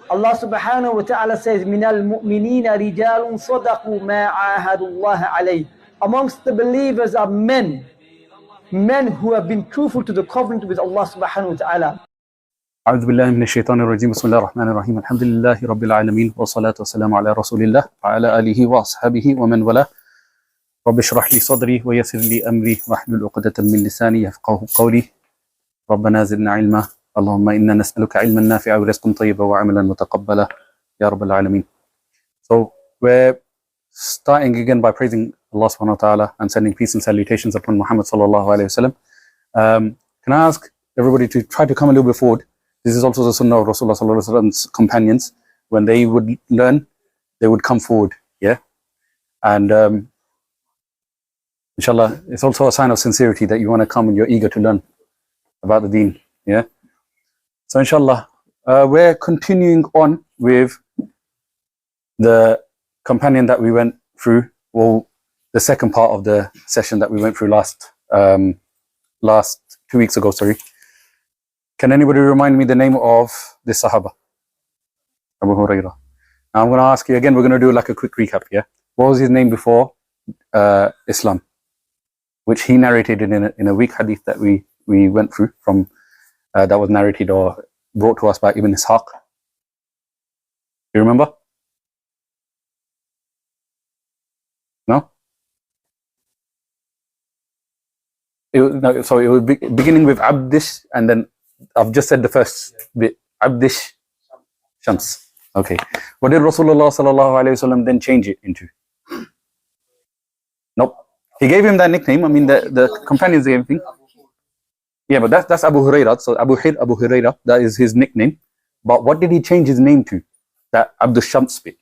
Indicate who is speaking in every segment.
Speaker 1: Allah subhanahu wa ta'ala says, مِنَ الْمُؤْمِنِينَ رِجَالٌ صَدَقُوا مَا عَاهَدُوا اللَّهَ عَلَيْهِ. Amongst the believers are men who have been truthful to the covenant with Allah subhanahu wa ta'ala.
Speaker 2: أعوذ بالله من الشيطان الرجيم بسم الله الرحمن الرحيم الحمد لله رب العالمين والصلاة والسلام على رسول الله وعلى آله وأصحابه ومن والاه رب اشرح لي صدري ويسر لي أمري واحلل عقدة من لساني يفقهوا قولي ربنا زدنا علما اللهم إنا نسألك علما نافعا ورزقا طيبا وعملا متقبلا يا رب العالمين. So we're starting again by praising Allah subhanahu wa ta'ala and sending peace and salutations upon Muhammad sallallahu alayhi wa sallam. Can I ask everybody to try to come a little bit forward? This is also the sunnah of Rasulullah sallallahu alayhi wa sallam's companions. When they would learn, they would come forward, yeah? And inshallah, it's also a sign of sincerity that you want to come and you're eager to learn about the deen, yeah? So inshallah, we're continuing on with the companion that we went through, well, the second part of the session that we went through last 2 weeks ago, sorry. Can anybody remind me the name of this Sahaba? Abu Hurayrah. Now I'm going to ask you again, we're going to do like a quick recap, yeah? What was his name before Islam? Which he narrated in a weak hadith that we went through from, that was narrated or brought to us by Ibn Ishaq. You remember? No? No, so it was beginning with Abdish, and then I've just said the first bit, Abdish Shams. Okay. What did Rasulullah sallallahu alayhi wa sallam then change it into? Nope. He gave him that nickname. I mean, the companions gave him. Yeah, but that's Abu Hurayrah. So Abu Hurayrah, that is his nickname. But what did he change his name to? That Abdul Shams bit.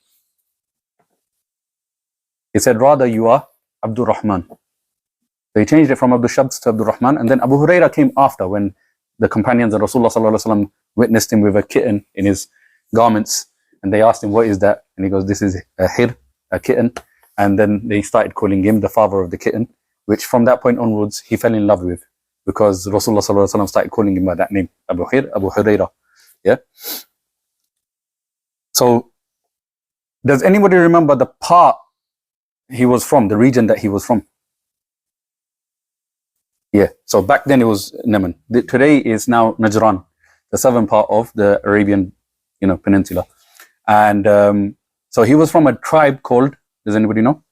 Speaker 2: He said, rather you are Abdul Rahman. So he changed it from Abdul Shams to Abdul Rahman. And then Abu Hurayrah came after, when the companions of Rasulullah sallallahu alaihi wasallam witnessed him with a kitten in his garments. And they asked him, what is that? And he goes, this is a hir, a kitten. And then they started calling him the father of the kitten, which from that point onwards, he fell in love with, because Rasulullah sallallahu alaihi wasallam started calling him by that name, Abu Hurayrah. Yeah. So does anybody remember the part he was from, the region that he was from? Yeah, so back then it was Yemen. Today is now Najran, the southern part of the Arabian, peninsula. And so he was from a tribe called, does anybody know?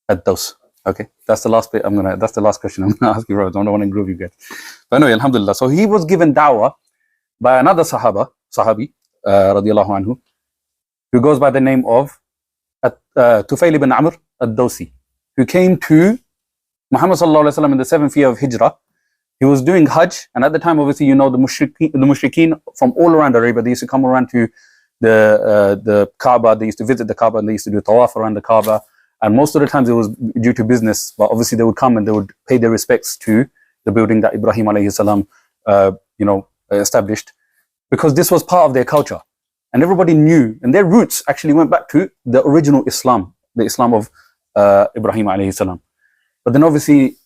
Speaker 2: Ad-Daws. Okay, that's the last bit that's the last question I'm gonna ask you, bro. I don't want to groove you guys. But anyway, alhamdulillah. So he was given da'wah by another Sahabi, radiallahu anhu, who goes by the name of Tufayl ibn Amr ad-Dawsi, who came to Muhammad sallallahu alaihi wasallam in the 7th year of Hijrah. He was doing Hajj, and at the time, obviously, the mushrikeen from all around Arabia, they used to come around to the Kaaba. They used to visit the Kaaba, and they used to do tawaf around the Kaaba. And most of the times it was due to business, but obviously they would come and they would pay their respects to the building that Ibrahim alayhi salam, established, because this was part of their culture, and everybody knew, and their roots actually went back to the original Islam, the Islam of Ibrahim alayhi salam. But then obviously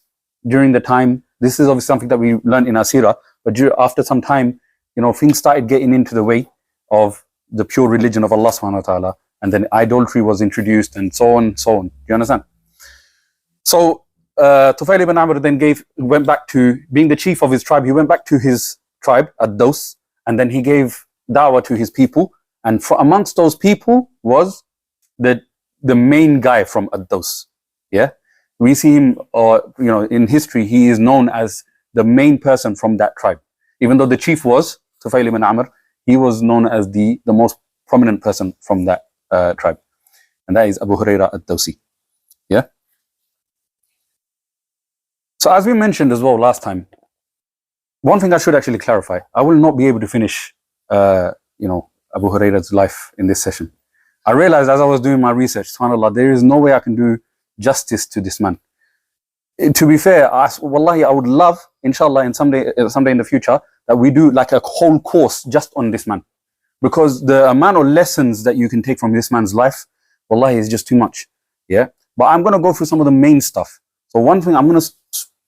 Speaker 2: during the time, this is obviously something that we learned in our seerah, but after some time, things started getting into the way of the pure religion of Allah subhanahu wa ta'ala, and then idolatry was introduced, and so on, so on. Do you understand? So Tufayl ibn Amr then went back to being the chief of his tribe. He went back to his tribe at Daws, and then he gave da'wah to his people, and amongst those people was the main guy from Ad-Daws. Yeah, we see him, in history, he is known as the main person from that tribe. Even though the chief was Tufayl ibn Amr, he was known as the most prominent person from that tribe, and that is Abu Hurayrah ad-Dawsi. Yeah. So as we mentioned as well last time, one thing I should actually clarify: I will not be able to finish, Abu Hurayrah's life in this session. I realized as I was doing my research, subhanAllah, there is no way I can do justice to this man. To be fair, wallahi, I would love, inshallah, someday in the future, that we do like a whole course just on this man. Because the amount of lessons that you can take from this man's life, wallahi, is just too much. Yeah. But I'm going to go through some of the main stuff. So one thing, I'm going to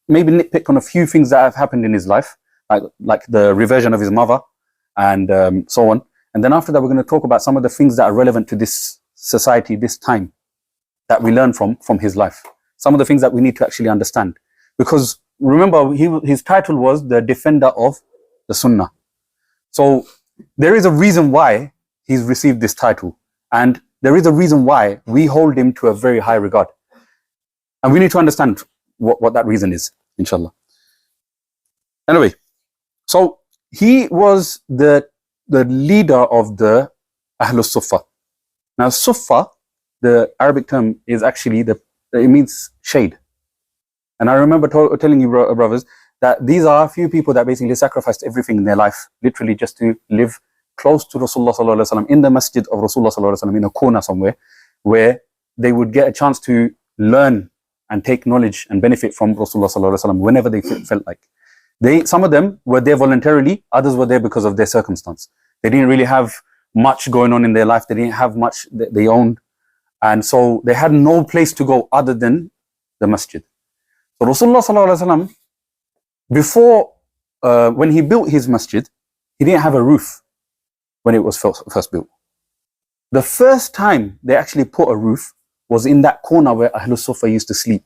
Speaker 2: maybe nitpick on a few things that have happened in his life, like the reversion of his mother, and so on. And then after that, we're going to talk about some of the things that are relevant to this society, this time, that we learn from his life. Some of the things that we need to actually understand. Because remember, his title was the defender of the Sunnah. So there is a reason why he's received this title. And there is a reason why we hold him to a very high regard. And we need to understand what that reason is, inshallah. Anyway, so he was the leader of the Ahlul Suffah. Now, Suffah, the Arabic term, is actually, it means shade. And I remember telling you, brothers, that these are a few people that basically sacrificed everything in their life, literally just to live close to Rasulullah sallallahu alaihi wasallam, in the masjid of Rasulullah sallallahu alaihi wasallam, in a corner somewhere, where they would get a chance to learn and take knowledge and benefit from Rasulullah sallallahu alaihi wasallam whenever they felt like. Some of them were there voluntarily, others were there because of their circumstance. They didn't really have much going on in their life. They didn't have much that they owned. And so they had no place to go other than the masjid. So Rasulullah sallallahu alaihi wasallam, before, when he built his masjid, he didn't have a roof when it was first built. The first time they actually put a roof was in that corner where Ahlul Suffah used to sleep.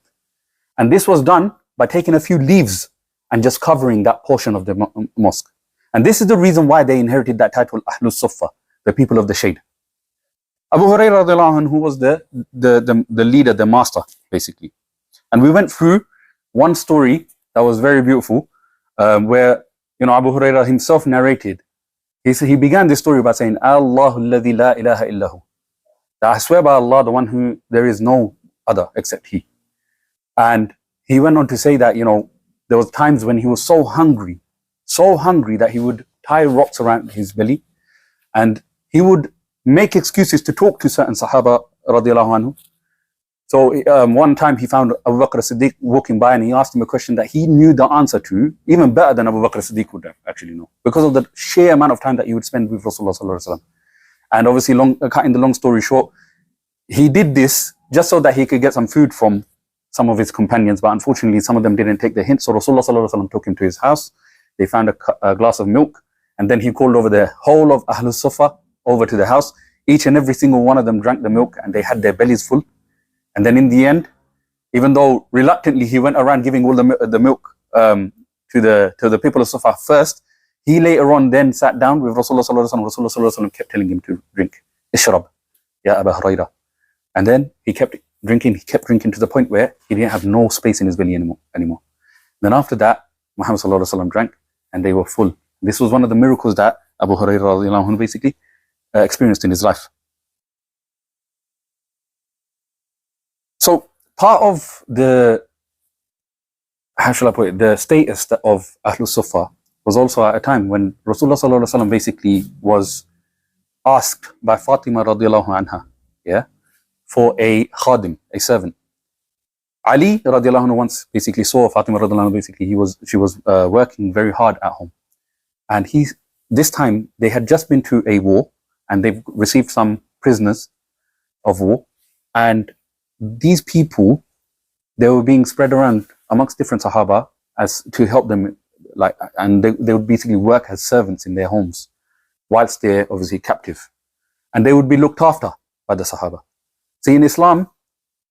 Speaker 2: And this was done by taking a few leaves and just covering that portion of the mosque. And this is the reason why they inherited that title, Ahlul Suffah, the people of the shade. Abu Hurayrah radiallahu anhu, who was the leader, the master, basically. And we went through one story that was very beautiful, where, Abu Hurayrah himself narrated. He began this story by saying, Allahu alladhi la ilaha illahu. That I swear by Allah, the one who there is no other except He. And he went on to say that, there was times when he was so hungry that he would tie rocks around his belly, and he would make excuses to talk to certain Sahaba radiallahu anhu. So one time he found Abu Bakr as-Siddiq walking by, and he asked him a question that he knew the answer to, even better than Abu Bakr as-Siddiq would actually know, because of the sheer amount of time that he would spend with Rasulullah sallallahu alaihi wasallam. And obviously, cutting the long story short, he did this just so that he could get some food from some of his companions, but unfortunately some of them didn't take the hint. So Rasulullah sallallahu alaihi wasallam took him to his house. They found a glass of milk, and then he called over the whole of Ahlul Suffah over to the house. Each and every single one of them drank the milk, and they had their bellies full. And then in the end, even though reluctantly he went around giving all the milk to the people of Suffah first, he later on then sat down with Rasulullah sallallahu alaihi wasallam. Rasulullah sallallahu alaihi wasallam kept telling him to drink. Ishrab, ya Abu Hurayrah. And then he kept drinking to the point where he didn't have no space in his belly anymore. Then after that, Muhammad sallallahu alaihi wasallam drank, and they were full. This was one of the miracles that Abu Hurayrah radiallahu anhu basically experienced in his life. So part of the, how shall I put it, the status of Ahlul Suffah was also at a time when Rasulullah sallallahu alaihi wasallam basically was asked by Fatima radiallahu anha, for a khadim, a servant. Ali radiallahu anhu once basically saw Fatima radiallahu anhu, basically she was working very hard at home. And this time they had just been to a war, and they've received some prisoners of war. And these people, they were being spread around amongst different Sahaba as to help them, and they would basically work as servants in their homes whilst they're obviously captive. And they would be looked after by the Sahaba. See, in Islam,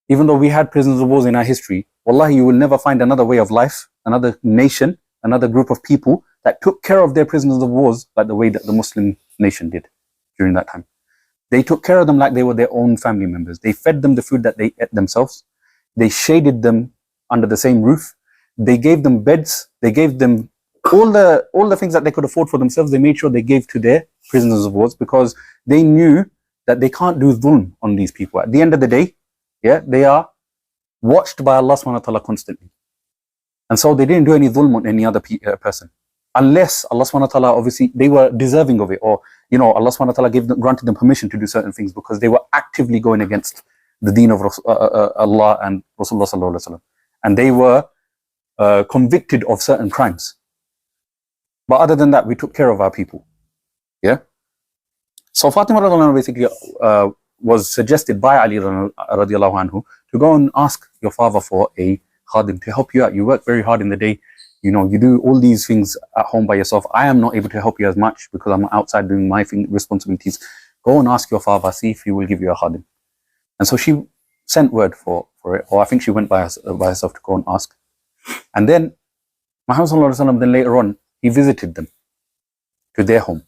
Speaker 2: even though we had prisoners of war in our history, wallahi, you will never find another way of life, another nation, another group of people that took care of their prisoners of war like the way that the Muslim nation did during that time. They took care of them like they were their own family members. They fed them the food that they ate themselves. They shaded them under the same roof. They gave them beds. They gave them all the things that they could afford for themselves. They made sure they gave to their prisoners of war, because they knew that they can't do dhulm on these people. At the end of the day, they are watched by Allah subhanahu wa ta'ala constantly. And so they didn't do any dhulm on any other person. Unless Allah subhanahu wa ta'ala, obviously, they were deserving of it, or, Allah subhanahu wa ta'ala granted them permission to do certain things because they were actively going against the deen of Allah and Rasulullah sallallahu alaihi wasallam. And they were convicted of certain crimes. But other than that, we took care of our people. So Fatima radiallahu anhu basically was suggested by Ali radiallahu anhu to go and ask your father for a khadim to help you out. You work very hard in the day. you do all these things at home by yourself. I am not able to help you as much because I'm outside doing my responsibilities. Go and ask your father, see if he will give you a khadim. And so she sent word for it, or I think she went by herself to go and ask. And then Muhammad sallallahu alaihi wasallam, then later on, he visited them to their home.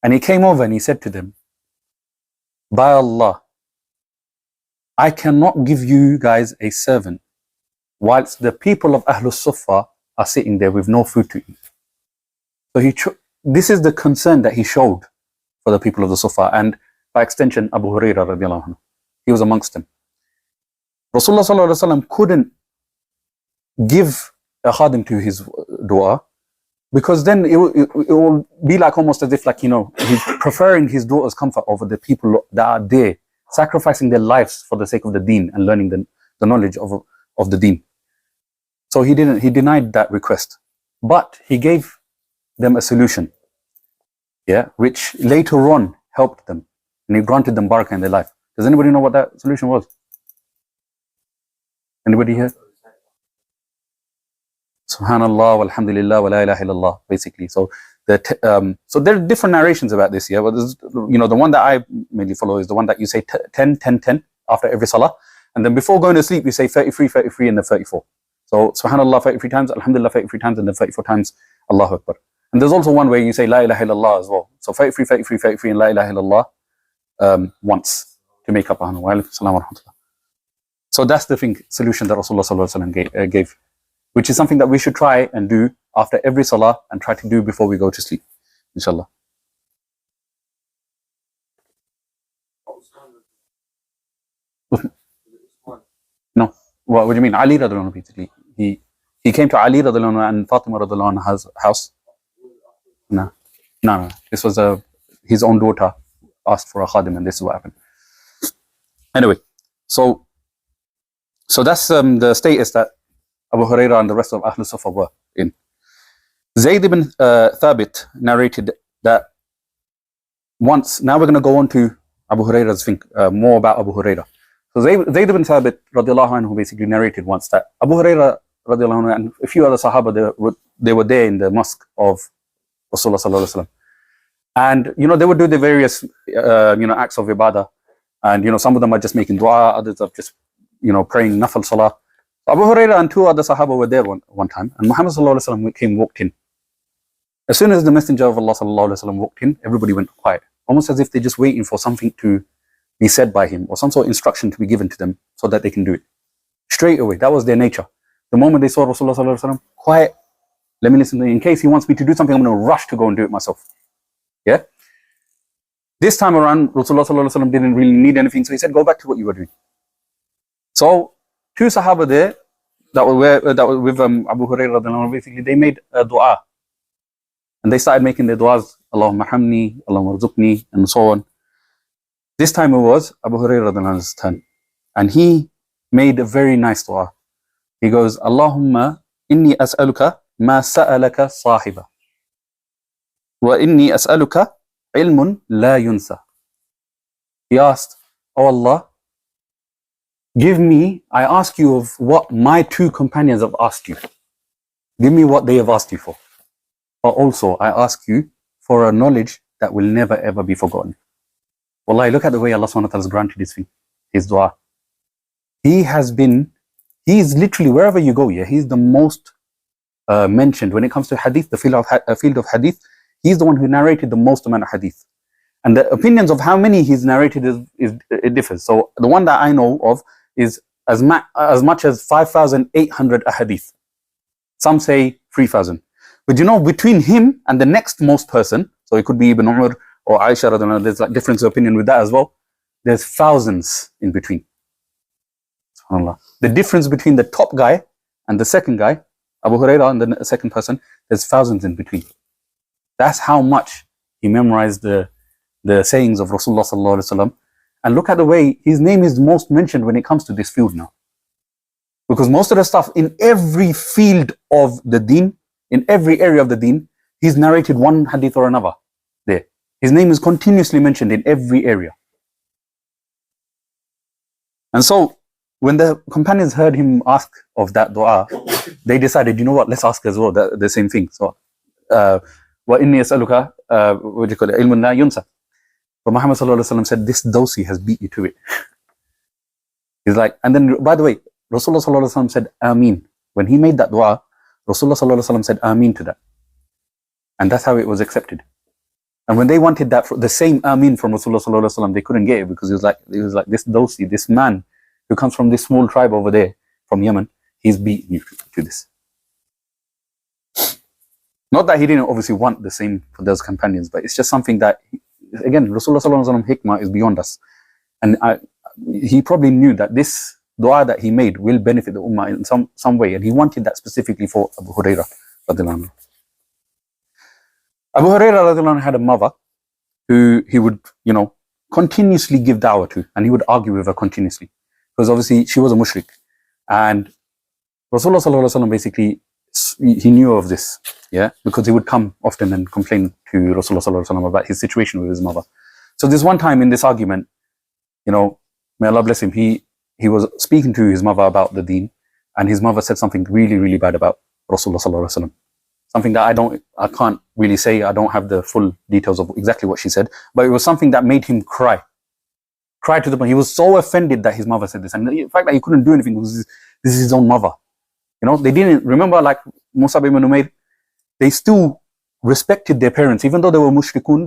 Speaker 2: And he came over and he said to them, by Allah, I cannot give you guys a servant whilst the people of Ahlus Suffah are sitting there with no food to eat. So this is the concern that he showed for the people of the Suffah, and by extension Abu Hurayrah radiallahu anhu. He was amongst them. Rasulullah sallallahu alaihi wasallam couldn't give a khadim to his daughter, because then it will be like almost as if he's preferring his daughter's comfort over the people that are there, sacrificing their lives for the sake of the deen and learning the knowledge of the deen. So he denied that request, but he gave them a solution, which later on helped them, and he granted them barakah in their life. Does anybody know what that solution was? Anybody here? Subhanallah, walhamdulillah, wa la ilaha illallah, basically. So there are different narrations about this, but the one that I mainly follow is the one that you say 10, 10, 10 after every salah, and then before going to sleep you say 33, 33, and then 34. So Subhanallah 33 times, Alhamdulillah 33 times, and then 34 times Allahu Akbar. And there's also one where you say La ilaha illallah as well. So 33, 33, 33, and La ilaha illallah once to make up. Wa alaikum salam wa rahmatullah. So that's the solution that Rasulullah sallallahu alaihi wasallam gave, which is something that we should try and do after every salah and try to do before we go to sleep, inshallah. No, what do you mean? Ali radiallahu anhu, basically. He came to Ali radiallahu anhu and Fatima radiallahu anha's house. No. This was his own daughter asked for a khadim, and this is what happened. Anyway, so that's the status that Abu Hurayrah and the rest of Ahlul Suffah were in. Zayd ibn Thabit narrated that once. Now we're going to go on to Abu Hurayrah's thing, more about Abu Hurayrah. So Zayd ibn Thabit radiallahu anhu basically narrated once that Abu Hurayrah radiallahu anhu and a few other Sahaba, they were there in the mosque of Rasulullah sallallahu alaihi wasallam, and they would do the various acts of ibadah, and some of them are just making dua, others are just praying nafal salah. Abu Hurayrah and two other Sahaba were there one time, and Muhammad sallallahu alaihi wasallam walked in. As soon as the Messenger of Allah sallallahu alaihi wasallam walked in, everybody went quiet, almost as if they're just waiting for something to be said by him or some sort of instruction to be given to them so that they can do it. Straight away, that was their nature. The moment they saw Rasulullah sallallahu alaihi wasallam, quiet, let me listen. In case he wants me to do something, I'm going to rush to go and do it myself. Yeah. This time around, Rasulullah sallallahu alaihi wasallam didn't really need anything, so he said, "Go back to what you were doing." So two Sahaba there that were with Abu Hurayrah, basically they made a dua, and they started making their duas, Allahumma hamni, Allahumma rzuqni, and so on. This time it was Abu Hurayrah's turn, and he made a very nice dua. He goes, Allahumma inni as'aluka ma sa'alaka sahiba, wa inni as'aluka ilmun la yunsa. He asked, "Oh Allah, I ask you of what my two companions have asked you. Give me what they have asked you for. But also I ask you for a knowledge that will never ever be forgotten." Wallahi, look at the way Allah subhanahu wa ta'ala has granted his dua. He is literally, wherever you go, he's the most mentioned when it comes to hadith, the field of hadith. He's the one who narrated the most amount of hadith. And the opinions of how many he's narrated it differs. So the one that I know of is as much as 5,800 ahadith. Some say 3,000. But between him and the next most person, so it could be Ibn Umar or Aisha, there's like difference of opinion with that as well. There's thousands in between. SubhanAllah. The difference between the top guy and the second guy, Abu Hurayrah, and the second person, there's thousands in between. That's how much he memorized the sayings of Rasulullah sallallahu alaihi wasallam. And look at the way his name is most mentioned when it comes to this field now. Because most of the stuff in every field of the deen, in every area of the deen, he's narrated one hadith or another there. His name is continuously mentioned in every area. And so when the companions heard him ask of that dua, they decided, you know what, let's ask as well the same thing. So, وَإِنِّي أَسْأَلُكَ what do you call it? عِلْمٌ لَا يُنْسَى. But Muhammad sallallahu alaihi wasallam said, this dosi has beat you to it. He's like, and then, by the way, Rasulullah sallallahu alaihi wasallam said, Ameen. When he made that dua, Rasulullah sallallahu alaihi wasallam said, Ameen to that. And that's how it was accepted. And when they wanted that, the same Ameen from Rasulullah sallallahu alaihi wasallam, they couldn't get it because it was like this dosi, this man who comes from this small tribe over there from Yemen, he's beaten you to this. Not that he didn't obviously want the same for those companions, but it's just something that, again, Rasulullah sallallahu alaihi wasallam hikmah is beyond us. And he probably knew that this dua that he made will benefit the ummah in some way. And he wanted that specifically for Abu Hurayrah radhiyallahu anhu. Abu Hurayrah radhiyallahu anhu had a mother who he would, continuously give da'wah to, and he would argue with her continuously. Because obviously she was a mushrik. And Rasulullah sallallahu alaihi wasallam basically, he knew of this, because he would come often and complain to Rasulullah sallallahu alaihi wasallam about his situation with his mother. So this one time in this argument, may Allah bless him, he was speaking to his mother about the deen, and his mother said something really, really bad about Rasulullah sallallahu alaihi wasallam. Something that I can't really say, I don't have the full details of exactly what she said, but it was something that made him cry to the point. He was so offended that his mother said this, and the fact that he couldn't do anything because this is his own mother. They didn't, remember, like Musab ibn Umair, they still respected their parents, even though they were mushrikun,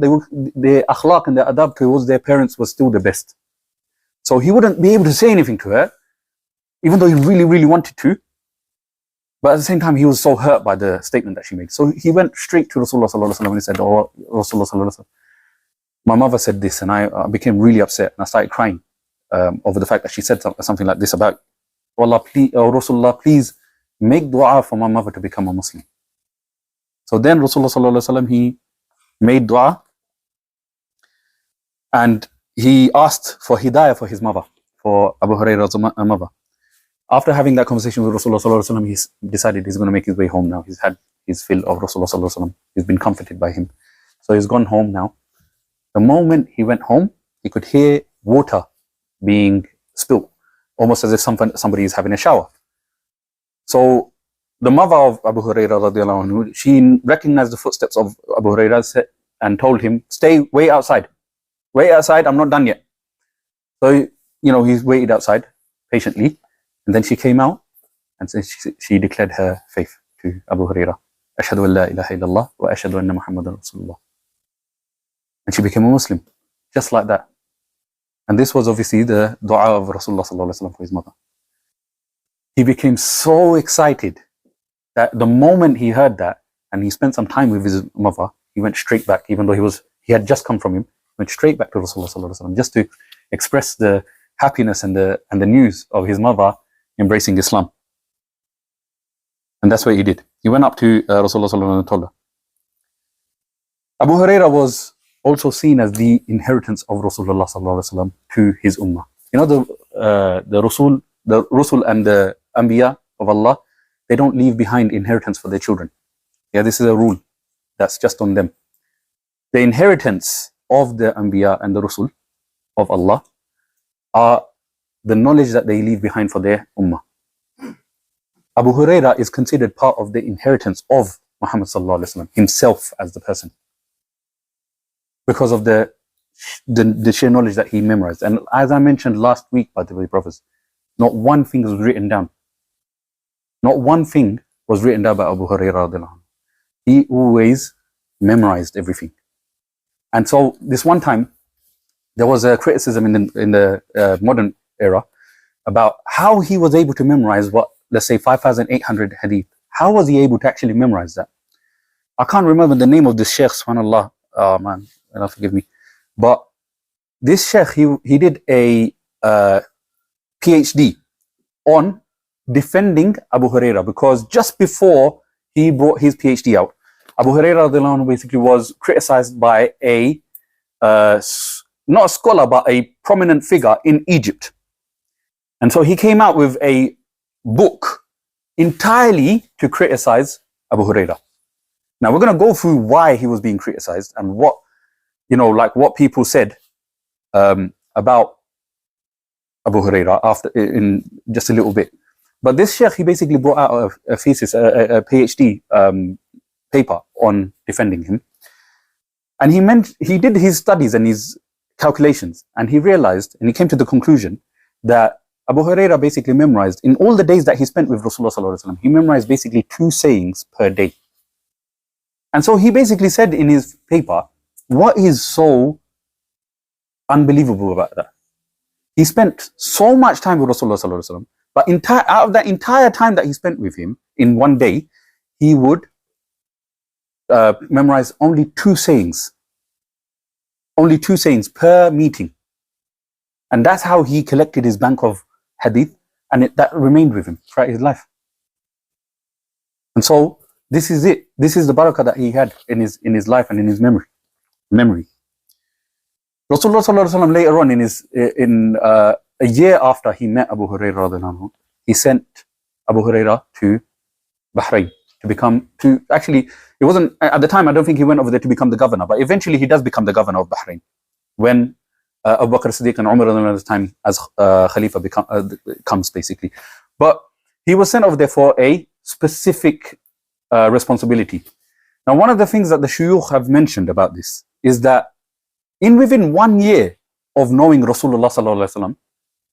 Speaker 2: their akhlaq and their adab towards their parents was still the best. So he wouldn't be able to say anything to her, even though he really, really wanted to. But at the same time, he was so hurt by the statement that she made. So he went straight to Rasulullah sallallahu alaihi wasallam and he said, oh, Rasulullah sallallahu alaihi wasallam, my mother said this, and I became really upset, and I started crying over the fact that she said something like this about, Allah, please, Rasulullah, please make dua for my mother to become a Muslim. So then Rasulullah sallallahu alaihi wasallam, he made dua, and he asked for hidayah for his mother, for Abu Hurayrah's mother. After having that conversation with Rasulullah sallallahu alaihi wasallam, he decided he's going to make his way home now. He's had his fill of Rasulullah sallallahu alaihi wasallam. He's been comforted by him. So he's gone home now. The moment he went home, he could hear water being spilled, almost as if somebody is having a shower. So the mother of Abu Hurayrah radhiyallahu anhu, she recognized the footsteps of Abu Hurayrah and told him, wait outside. Wait outside, I'm not done yet. So, he's waited outside patiently. And then she came out and she declared her faith to Abu Hurayrah. Ashhadu an la ilaha illallah wa ashhadu anna Muhammadan Rasulullah. And she became a Muslim, just like that. And this was obviously the dua of Rasulullah sallallahu alaihi wasallam for his mother. He became so excited that the moment he heard that, and he spent some time with his mother, he went straight back, even though he had just come from him, went straight back to Rasulullah sallallahu alaihi wasallam just to express the happiness and the news of his mother embracing Islam. And that's what he did. He went up to Rasulullah sallallahu alaihi wasallam and told her. Abu Hurayrah was also seen as the inheritance of Rasulullah sallallahu alaihi wasallam to his ummah. The Rasul and the Anbiya of Allah, they don't leave behind inheritance for their children. This is a rule that's just on them. The inheritance of the Anbiya and the Rasul of Allah are the knowledge that they leave behind for their ummah. Abu Hurayrah is considered part of the inheritance of Muhammad sallallahu alaihi wasallam, himself as the person, because of the sheer knowledge that he memorized. And as I mentioned last week, by the way, brothers, not one thing was written down. Not one thing was written down by Abu Hurayrah radhiyallahu anhu. He always memorized everything. And so this one time, there was a criticism in the modern era about how he was able to memorize let's say 5,800 hadith. How was he able to actually memorize that? I can't remember the name of this sheikh, subhanAllah. Oh man, Allah forgive me. But this sheikh, he did a PhD on defending Abu Hurayrah, because just before he brought his PhD out, Abu Hurayrah radhiyallahu anhu basically was criticized by not a scholar, but a prominent figure in Egypt. And so he came out with a book entirely to criticize Abu Hurayrah. Now we're going to go through why he was being criticized and what people said about Abu Hurayrah in just a little bit. But this sheikh, he basically brought out a thesis, a PhD paper on defending him. And he did his studies and his calculations, and he realized, and he came to the conclusion that Abu Hurayrah basically memorized, in all the days that he spent with Rasulullah sallallahu alaihi wasallam, he memorized basically 2 sayings per day. And so he basically said in his paper, what is so unbelievable about that? He spent so much time with Rasulullah sallallahu alaihi wasallam, but out of that entire time that he spent with him in one day, he would memorize only 2 sayings. Only 2 sayings per meeting. And that's how he collected his bank of hadith, and that remained with him throughout his life. And so this is it. This is the barakah that he had in his life and in his memory. Rasulullah sallallahu alaihi wasallam later on a year after he met Abu Hurayrah radhiyallahu anhu, he sent Abu Hurayrah to Bahrain actually, it wasn't at the time, I don't think he went over there to become the governor, but eventually he does become the governor of Bahrain when Abu Bakr as-Siddiq and Umar at the time as Khalifa comes basically. But he was sent over there for a specific responsibility. Now, one of the things that the shuyukh have mentioned about this is that within 1 year of knowing Rasulullah sallallahu alaihi wasallam,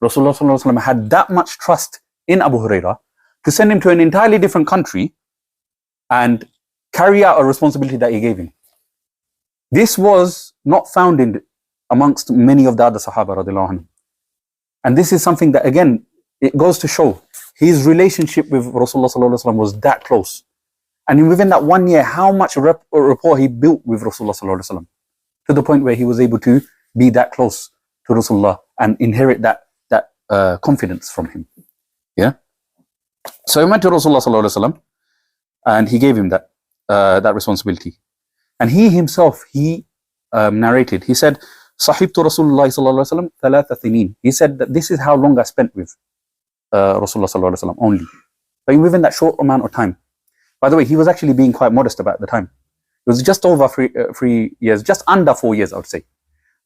Speaker 2: Rasulullah sallallahu alaihi wasallam had that much trust in Abu Hurayrah to send him to an entirely different country and carry out a responsibility that he gave him. This was not found amongst many of the other Sahaba radiallahu anhu. And this is something that, again, it goes to show his relationship with Rasulullah sallallahu alaihi wasallam was that close. And within that 1 year, how much rapport he built with Rasulullah sallallahu alaihi wasallam, to the point where he was able to be that close to Rasulullah and inherit that confidence from him. Yeah. So he went to Rasulullah sallallahu alaihi wasallam, and he gave him that responsibility. And he himself, narrated, he said, Sahibtu Rasulullah sallallahu alaihi wasallam thalatha thinin. He said that this is how long I spent with Rasulullah sallallahu alaihi wasallam only. But within that short amount of time. By the way, he was actually being quite modest about the time. It was just over 3 years, just under 4 years, I would say.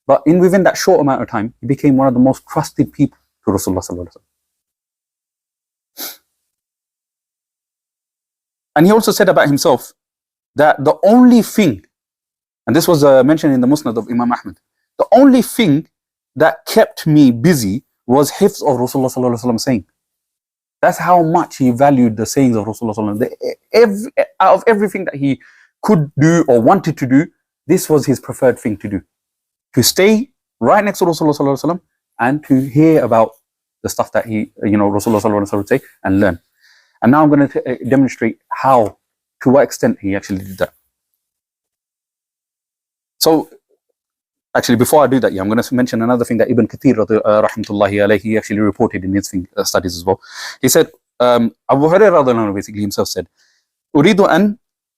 Speaker 2: But within that short amount of time, he became one of the most trusted people to Rasulullah sallallahu alaihi wasallam. And he also said about himself that the only thing, and this was mentioned in the Musnad of Imam Ahmad, the only thing that kept me busy was hifz of Rasulullah sallallahu alaihi wasallam saying. That's how much he valued the sayings of Rasulullah sallallahu alaihi wasallam. Out of everything that he could do or wanted to do, this was his preferred thing to do. To stay right next to Rasulullah sallallahu alaihi wasallam and to hear about the stuff that Rasulullah sallallahu alaihi wasallam would say and learn. And now I'm going to demonstrate to what extent he actually did that. So, actually, before I do that, I'm going to mention another thing that Ibn Kathir, rahmatullahi alayhi, he actually reported in his studies as well. He said, Abu Hurayrah basically himself said, أريد أن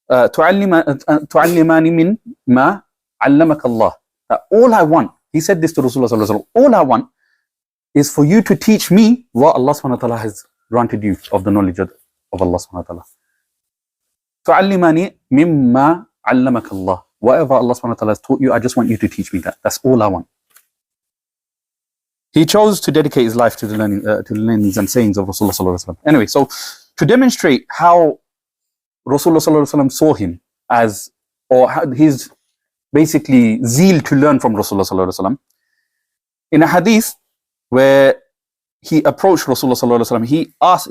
Speaker 2: تعلمني من ما علمك الله. That all I want, he said this to Rasulullah sallallahu alaihi wasallam, all I want is for you to teach me what Allah subhanahu wa ta'ala has granted you of the knowledge of Allah subhanahu wa ta'ala. تعلمني مما علمك الله. Whatever Allah subhanahu wa ta'ala has taught you, I just want you to teach me that. That's all I want. He chose to dedicate his life to the learnings and sayings of Rasulullah sallallahu alaihi wasallam. Anyway, so to demonstrate how Rasulullah sallallahu alaihi wasallam saw him as, or his basically zeal to learn from Rasulullah sallallahu alaihi wasallam, in a hadith where he approached Rasulullah sallallahu alaihi wasallam,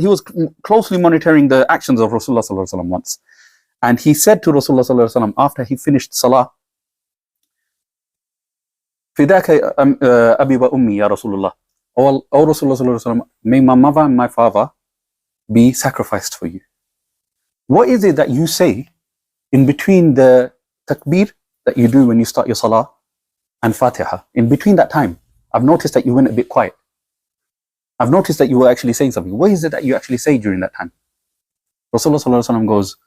Speaker 2: he was closely monitoring the actions of Rasulullah sallallahu alaihi wasallam once. And he said to Rasulullah sallallahu alaihi wasallam after he finished salah, Fidaka abi wa ummi ya Rasulullah. O Rasulullah sallallahu alaihi wasallam, may my mother and my father be sacrificed for you. What is it that you say in between the takbir that you do when you start your salah and Fatiha? In between that time, I've noticed that you went a bit quiet. I've noticed that you were actually saying something. What is it that you actually say during that time? Rasulullah sallallahu alaihi wasallam goes,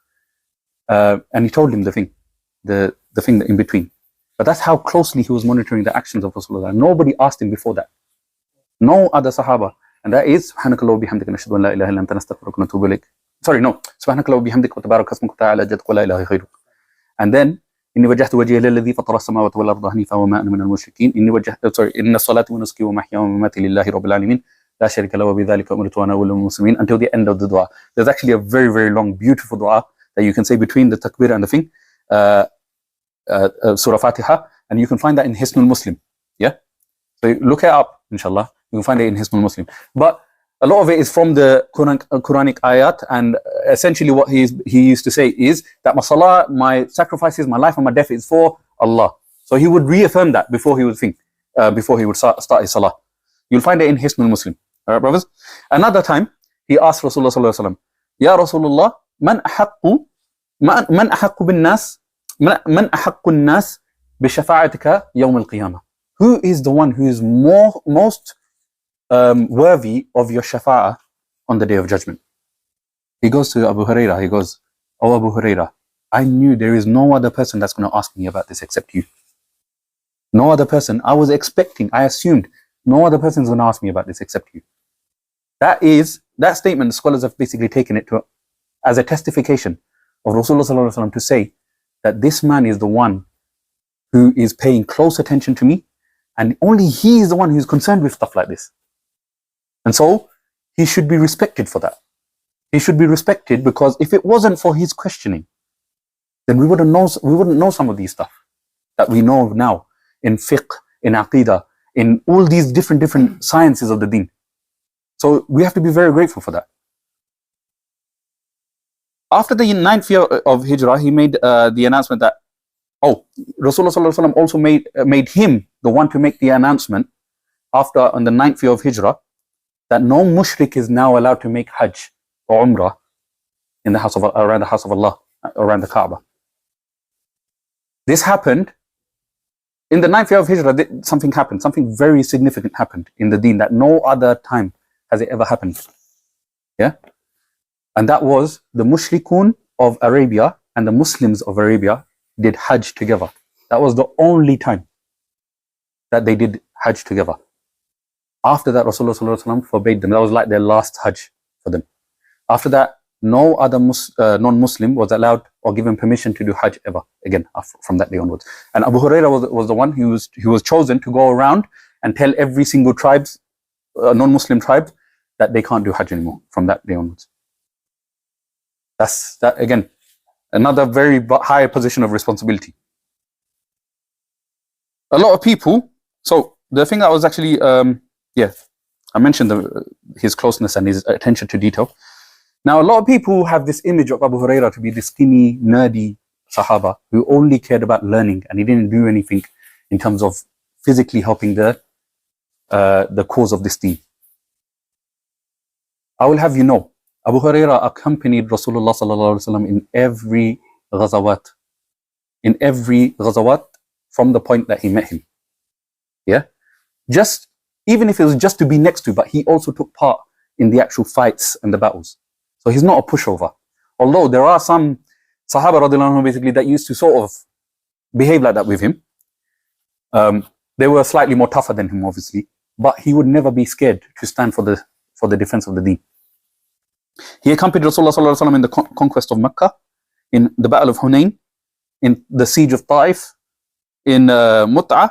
Speaker 2: and he told him the thing in between. But that's how closely he was monitoring the actions of Rasulullah. Nobody asked him before that. No other Sahaba. And that is, Subhanakallah wa bihamdika nashhadu an la ilaha illa anta nastaghfiruka wa natubu ilayk. Sorry, no. Subhanakallah wa bihamdika wa tabarak asmuka ta'ala jadduk wa la ilaha ghayruk. And then, إني وجهت وجهي للذي فطر السماوات والأرض حنيفا وما أنا من المشركين. إني وجهت إن الصلاة ونسكي ومحياي ومماتي لله رب العالمين لا شريك له وبذلك أمرت وأنا أول المسلمين, until the end of the dua. There's actually a very, very long, beautiful dua that you can say between the takbir and the thing, Surah Fatiha, and you can find that in Hisnul Muslim. Yeah? So look it up, inshallah. You can find it in Hisnul Muslim. But a lot of it is from the Quranic ayat, and essentially what he used to say is that my salah, my sacrifices, my life and my death is for Allah. So he would reaffirm that before he would start his salah. You'll find it in Hisnul Muslim. All right, brothers? Another time, he asked Rasulullah sallallahu alaihi wasallam, Ya Rasulullah, man ahaqqu bin nas, man ahaqqu nas bi shafa'atika yawm al-qiyamah. Who is the one who is most worthy of your shafa'ah on the day of judgment? He goes to Abu Hurayrah, he goes, Oh Abu Hurayrah, I knew there is no other person that's going to ask me about this except you. No other person. I assumed no other person is going to ask me about this except you. That statement, scholars have basically taken it as a testification of Rasulullah sallallahu alaihi wasallam to say that this man is the one who is paying close attention to me, and only he is the one who is concerned with stuff like this. And so he should be respected for that. He should be respected because if it wasn't for his questioning, then we wouldn't know some of these stuff that we know now in fiqh, in aqidah, in all these different sciences of the deen. So we have to be very grateful for that. After the 9th year of Hijrah, he made the announcement that, Rasulullah sallallahu alaihi wasallam also made him the one to make the announcement on the 9th year of Hijrah that no mushrik is now allowed to make Hajj or Umrah in the around the house of Allah, around the Kaaba. This happened in the 9th year of Hijrah. Something happened, something very significant happened in the deen that no other time has it ever happened. Yeah? And that was the mushrikun of Arabia and the Muslims of Arabia did Hajj together. That was the only time that they did Hajj together. After that, Rasulullah sallallahu alaihi wasallam forbade them. That was like their last Hajj for them. After that, no other non-Muslim was allowed or given permission to do Hajj ever again from that day onwards. And Abu Hurayrah was the one who was chosen to go around and tell every single non-Muslim tribe that they can't do Hajj anymore from that day onwards. That's that again, another very high position of responsibility. A lot of people. So the thing that was actually, I mentioned his closeness and his attention to detail. Now, a lot of people have this image of Abu Hurayrah to be this skinny, nerdy Sahaba who only cared about learning and he didn't do anything in terms of physically helping the cause of this deen. I will have you know, Abu Hurayrah accompanied Rasulullah sallallahu alaihi wasallam in every ghazawat from the point that he met him. Yeah, even if it was just to be next to, but he also took part in the actual fights and the battles. So he's not a pushover. Although there are some Sahaba radiallahu anhu basically that used to sort of behave like that with him. They were slightly more tougher than him, obviously, but he would never be scared to stand for the defense of the deen. He accompanied Rasulullah sallallahu alaihi wasallam in the conquest of Mecca, in the Battle of Hunayn, in the siege of Taif, in Mu'tah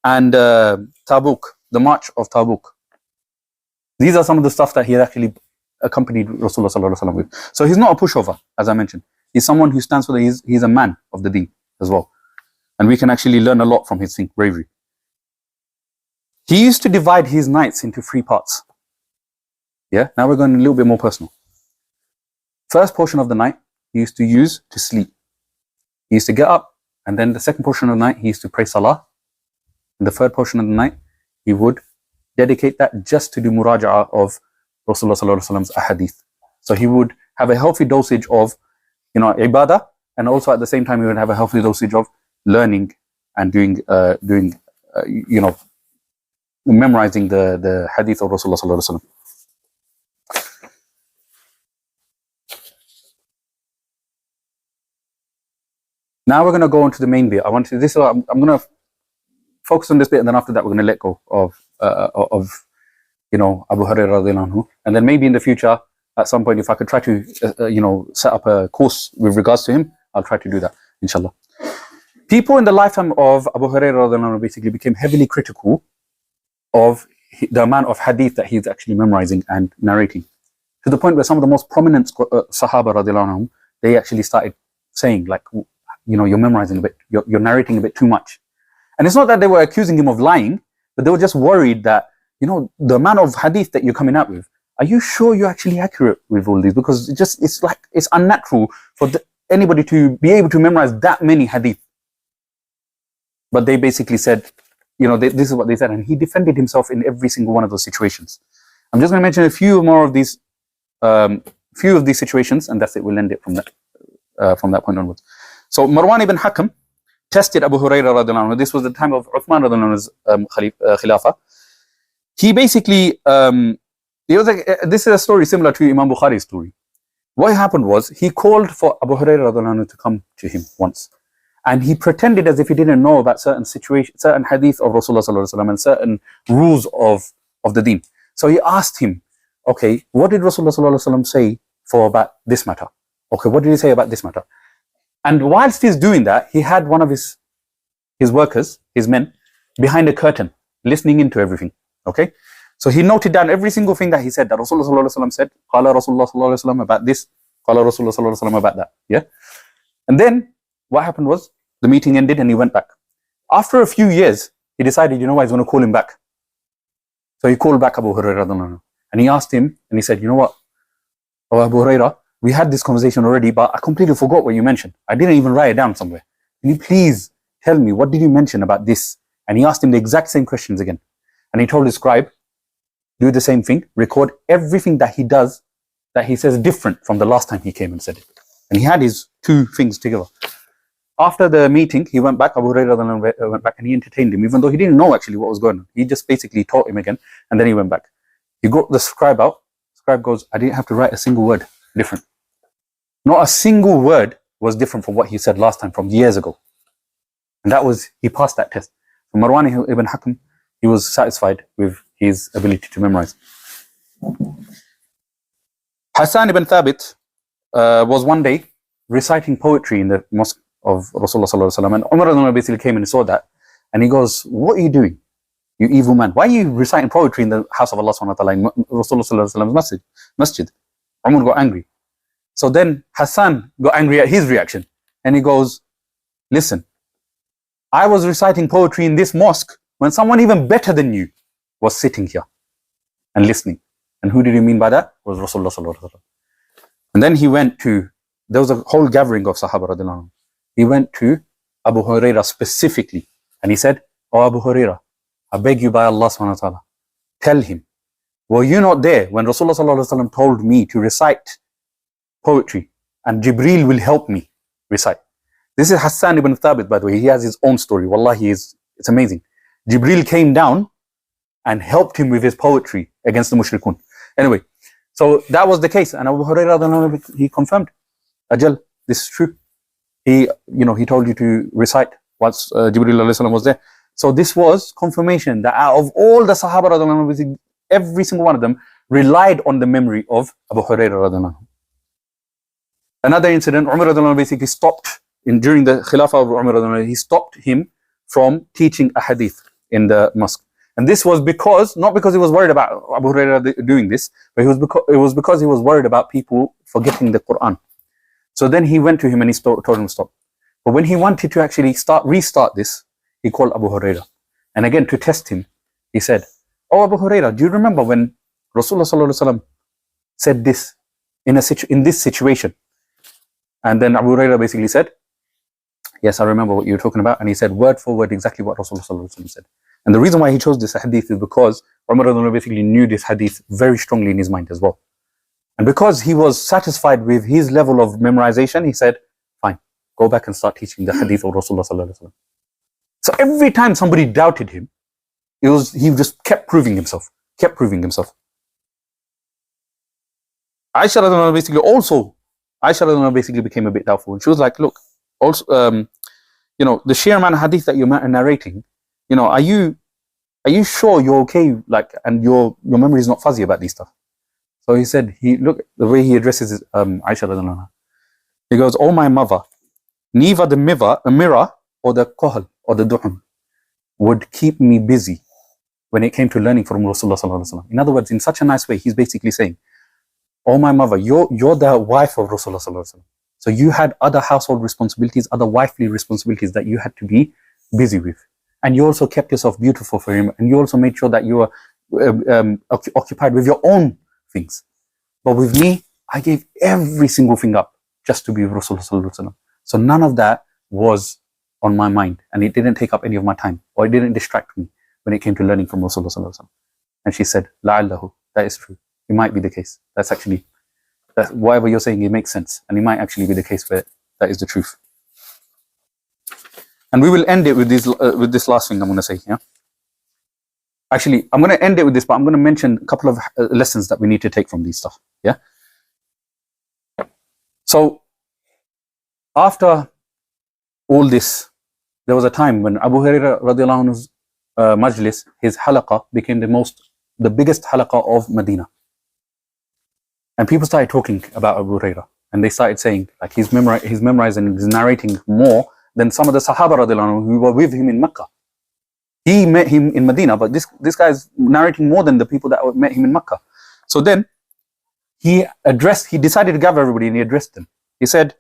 Speaker 2: and Tabuk, the march of Tabuk. These are some of the stuff that he had actually accompanied Rasulullah sallallahu alaihi wasallam with. So he's not a pushover, as I mentioned. He's someone who stands for he's a man of the deen as well. And we can actually learn a lot from his bravery. He used to divide his nights into 3 parts. Yeah, now we're going a little bit more personal. First portion of the night, he used to use to sleep. He used to get up, and then the second portion of the night, he used to pray salah. And the third portion of the night, he would dedicate that just to do muraja'ah of Rasulullah sallallahu alaihi wasallam's ahadith. So he would have a healthy dosage of, ibadah, and also at the same time, he would have a healthy dosage of learning and memorizing the hadith of Rasulullah sallallahu alaihi wasallam. Now we're going to go on to the main bit. I'm going to focus on this bit, and then after that, we're going to let go of Abu Hurayrah radhiyallahu anhu. And then maybe in the future, at some point, if I could try to, set up a course with regards to him, I'll try to do that, inshallah. People in the lifetime of Abu Hurayrah radhiyallahu anhu basically became heavily critical of the amount of hadith that he's actually memorizing and narrating, to the point where some of the most prominent Sahaba radiallahu anhum, they actually started saying, like, you're memorizing a bit, you're narrating a bit too much. And it's not that they were accusing him of lying, but they were just worried that, the amount of hadith that you're coming out with, are you sure you're actually accurate with all these? Because it's unnatural for anybody to be able to memorize that many hadith. But they basically said, this is what they said, and he defended himself in every single one of those situations. I'm just going to mention a few more of these, situations, and that's it. We'll end it from that point onwards. So Marwan ibn Hakam tested Abu Hurayrah radiallahu anhu. This was the time of Uthman radiallahu anhu's Khilafah. He basically, this is a story similar to Imam Bukhari's story. What happened was, he called for Abu Hurayrah radiallahu anhu to come to him once. And he pretended as if he didn't know about certain situations, certain hadith of Rasulullah sallallahu alaihi wasallam and certain rules of the deen. So he asked him, okay, what did Rasulullah sallallahu alaihi wasallam say about this matter? Okay, what did he say about this matter? And whilst he's doing that, he had one of his workers, his men, behind a curtain, listening into everything. Okay, so he noted down every single thing that he said, that Rasulullah sallallahu alaihi wasallam said, Qala Rasulullah sallallahu alaihi wasallam about this, Qala Rasulullah sallallahu alaihi wasallam about that. Yeah, and then what happened was, the meeting ended and he went back. After a few years, he decided, he's going to call him back. So he called back Abu Hurairah and he asked him, and he said, you know what, oh Abu Hurairah, we had this conversation already, but I completely forgot what you mentioned. I didn't even write it down somewhere. Can you please tell me, what did you mention about this? And he asked him the exact same questions again. And he told his scribe, do the same thing, record everything that he does, that he says different from the last time he came and said it. And he had his two things together. After the meeting, he went back, Abu Hurairah went back, and he entertained him, even though he didn't know actually what was going on. He just basically taught him again, and then he went back. He got the scribe out. Scribe goes, I didn't have to write a single word different. Not a single word was different from what he said last time, from years ago. And he passed that test. So Marwan ibn Hakam, he was satisfied with his ability to memorize. Hassan ibn Thabit was one day reciting poetry in the mosque of Rasulullah sallallahu alaihi wasallam, and Umar basically came and saw that, and he goes, what are you doing, you evil man? Why are you reciting poetry in the house of Allah subhanahu wa ta'ala, in Rasulullah sallallahu alaihi wasallam's masjid? Umar got angry. So then Hassan got angry at his reaction, and he goes, listen, I was reciting poetry in this mosque when someone even better than you was sitting here and listening. And who did he mean by that? It was Rasulullah sallallahu alaihi wasallam. And then there was a whole gathering of Sahaba radiallahu anhu. He went to Abu Hurairah specifically, and he said, oh Abu Hurairah, I beg you by Allah subhanahu wa ta'ala, tell him, were you not there when Rasulullah sallallahu alaihi wasallam told me to recite poetry, and Jibreel will help me recite? This is Hassan ibn Thabit, by the way. He has his own story. Wallahi, it's amazing. Jibreel came down and helped him with his poetry against the mushrikun. Anyway, so that was the case, and Abu Hurairah, he confirmed, Ajal, this is true. He told you to recite once Jibreel alayhi salam was there. So this was confirmation that out of all the Sahaba, every single one of them relied on the memory of Abu Hurairah. Another incident, Umar basically stopped, during the Khilafah of Umar, he stopped him from teaching a hadith in the mosque. And this was not because he was worried about Abu Hurairah doing this, but it was because he was worried about people forgetting the Quran. So then he went to him and he told him to stop. But when he wanted to actually restart this, he called Abu Hurairah. And again, to test him, he said, oh Abu Hurairah, do you remember when Rasulullah sallallahu alaihi wasallam said this in this situation? And then Abu Hurairah basically said, yes, I remember what you were talking about. And he said word for word exactly what Rasulullah sallallahu alaihi wasallam said. And the reason why he chose this hadith is because Umar basically knew this hadith very strongly in his mind as well. And because he was satisfied with his level of memorization, he said, fine, go back and start teaching the hadith of Rasulullah sallallahu alaihi wasallam. So every time somebody doubted him, he just kept proving himself. Aisha basically became a bit doubtful. And she was like, look, also, the sheer amount of hadith that you're narrating, are you sure you're okay? And your memory is not fuzzy about these stuff. So he said, look, the way he addresses Aisha, he goes, oh my mother, neither the mirror or the kohl or the du'um would keep me busy when it came to learning from Rasulullah sallallahu alaihi wasallam. In other words, in such a nice way, he's basically saying, "Oh my mother, you're the wife of Rasulullah sallallahu alaihi wasallam. So you had other household responsibilities, other wifely responsibilities that you had to be busy with, and you also kept yourself beautiful for him, and you also made sure that you were occupied with your own things. But with me, I gave every single thing up just to be with Rasulullah sallallahu alaihi wasallam. So none of that was on my mind, and it didn't take up any of my time, or it didn't distract me when it came to learning from Rasulullah sallallahu alaihi wasallam." And she said, "La'allahu, that is true. It might be the case. That's actually, whatever you're saying, it makes sense, and it might actually be the case where that is the truth." And we will end it with this last thing I'm going to say. Yeah. Actually, I'm going to end it with this, but I'm going to mention a couple of lessons that we need to take from these stuff. Yeah. So after all this, there was a time when Abu Hurayrah radiallahu anhu's majlis, his halaqah, became the biggest halaqah of Medina. And people started talking about Abu Hurayrah, and they started saying, like, he's memorizing and he's narrating more than some of the Sahaba radiallahu anhu who were with him in Mecca. He met him in Medina, but this guy is narrating more than the people that met him in Mecca. So then he decided to gather everybody, and he addressed them. He said,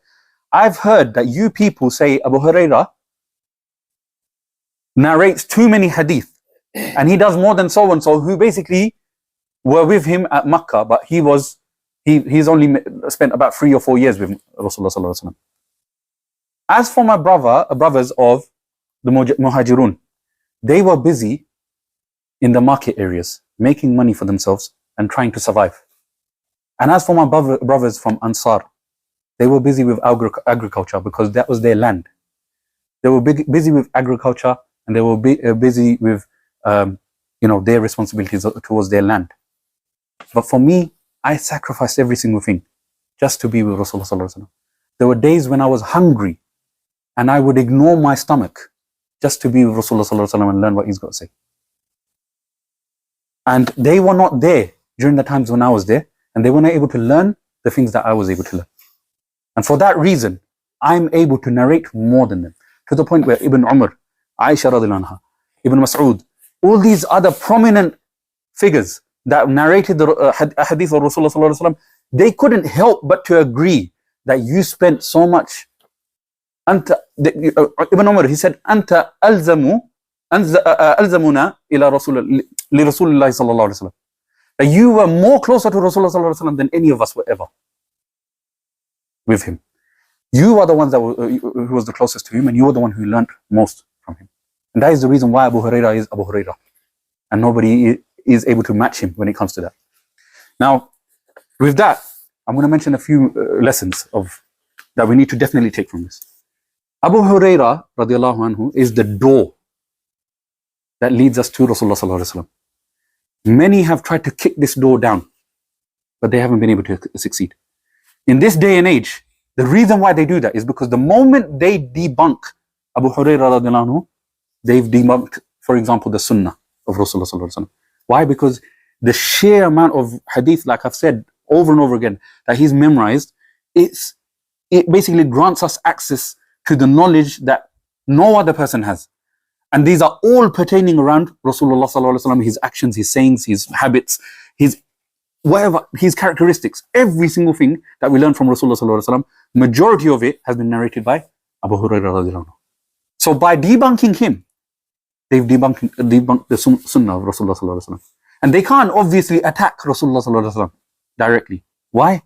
Speaker 2: "I've heard that you people say Abu Hurayrah narrates too many hadith, and he does more than so and so who basically were with him at Mecca, but he's only spent about 3 or 4 years with Rasulullah sallallahu alaihi wasallam. As for my brothers of the Muhajirun, they were busy in the market areas, making money for themselves and trying to survive. And as for my brothers from Ansar, they were busy with agriculture because that was their land. They were busy with agriculture, and they were busy with their responsibilities towards their land. But for me, I sacrificed every single thing just to be with Rasulullah sallallahu alaihi wasallam. There were days when I was hungry, and I would ignore my stomach just to be with Rasulullah sallallahu alaihi wasallam and learn what he's got to say. And they were not there during the times when I was there, and they were not able to learn the things that I was able to learn. And for that reason, I'm able to narrate more than them, to the point where Ibn Umar, Aisha radiallahu anha, Ibn Mas'ud, all these other prominent figures that narrated the hadith of Rasulullah sallallahu alaihi wasallam, they couldn't help but to agree that you spent so much. Ibn Umar, he said, "Anta alzamuna ila Rasulullah sallallahu alaihi wasallam." That you were more closer to Rasulullah sallallahu alaihi wasallam than any of us were ever with him. You are the ones who was the closest to him, and you were the one who learned most from him. And that is the reason why Abu Hurayrah is Abu Hurayrah, and nobody is able to match him when it comes to that. Now, with that, I'm going to mention a few lessons that we need to definitely take from this. Abu Hurayrah radiallahu anhu is the door that leads us to Rasulullah sallallahu alaihi wasallam. Many have tried to kick this door down, but they haven't been able to succeed. In this day and age, the reason why they do that is because the moment they debunk Abu Hurayrah radiallahu anhu, they've debunked, for example, the Sunnah of Rasulullah sallallahu alaihi wasallam. Why? Because the sheer amount of hadith, like I've said over and over again, that he's memorized, it basically grants us access to the knowledge that no other person has. And these are all pertaining around Rasulullah sallallahu alaihi wasallam, his actions, his sayings, his habits, his characteristics. Every single thing that we learn from Rasulullah sallallahu alaihi wasallam, majority of it has been narrated by Abu Hurayrah radiallahu anhu. So by debunking him, they've debunked the Sunnah of Rasulullah sallallahu alaihi wasallam. And they can't obviously attack Rasulullah sallallahu alaihi wasallam directly. Why?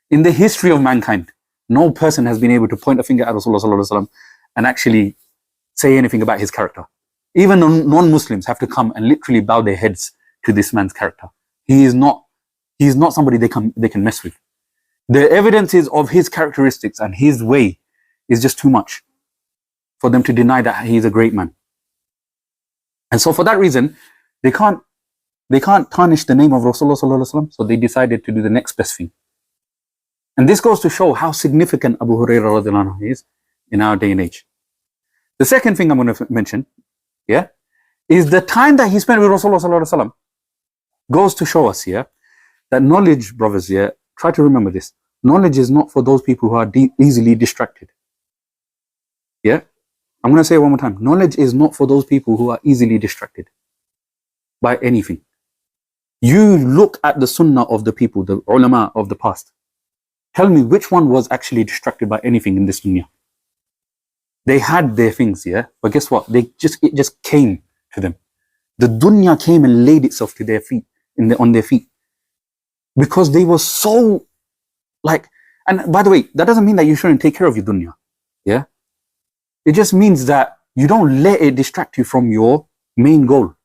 Speaker 2: In the history of mankind, no person has been able to point a finger at Rasulullah sallallahu alaihi wasallam and actually say anything about his character. Even non-Muslims have to come and literally bow their heads to this man's character. He is not somebody they can mess with. The evidences of his characteristics and his way is just too much for them to deny that he is a great man. And so for that reason, they can't tarnish the name of Rasulullah sallallahu alaihi wasallam, so they decided to do the next best thing. And this goes to show how significant Abu Hurayrah radiallahu anhu is in our day and age. The second thing I'm going to mention, is the time that he spent with Rasulullah sallallahu alaihi wasallam goes to show us, that knowledge, brothers, try to remember this. Knowledge is not for those people who are easily distracted. I'm going to say it one more time. Knowledge is not for those people who are easily distracted. by anything. You look at the sunnah of the people, the ulama of the past. Tell me which one was actually distracted by anything in this dunya. They had their things, yeah, but guess what? It just came to them. The dunya came and laid itself to their feet, on their feet, because they were so like. And by the way, that doesn't mean that you shouldn't take care of your dunya, yeah. It just means that you don't let it distract you from your main goal,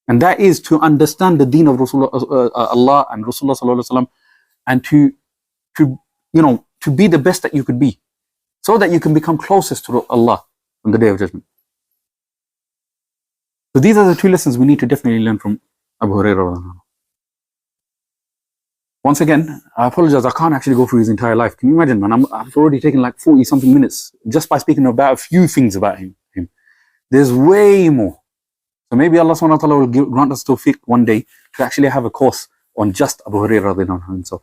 Speaker 2: and that is to understand the deen of Rasulullah, Allah and Rasulullah sallallahu alaihi wasallam, and to be the best that you could be, so that you can become closest to Allah on the Day of Judgment. So these are the two lessons we need to definitely learn from Abu Hurayrah. Once again, I apologize, I can't actually go through his entire life. Can you imagine, man? I've already taken like 40 something minutes just by speaking about a few things about him. There's way more. So maybe Allah subhanahu wa ta'ala will grant us tawfiq one day to actually have a course on just Abu Hurayrah himself.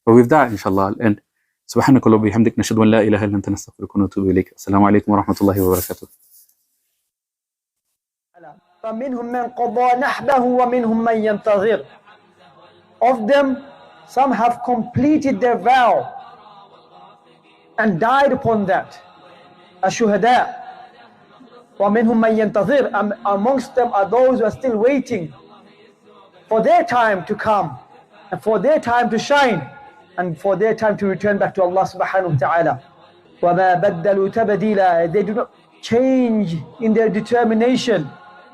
Speaker 2: But with that, inshallah, I'll end. سبحانك اللهم وبحمدك نشهد أن لا إله إلا أنت نستغفرك ونتوب إليك. السلام عليكم ورحمة الله وبركاته.
Speaker 1: فمنهم من قضى نحبه ومنهم من ينتظر. Of them, some have completed their vow and died upon that. Ashuhada. ومنهم من ينتظر. Amongst them are those who are still waiting for their time to come and for their time to shine and for their time to return back to Allah subhanahu wa ta'ala. وَمَا بَدَّلُوا تَبْدِيلًا. They do not change in their determination.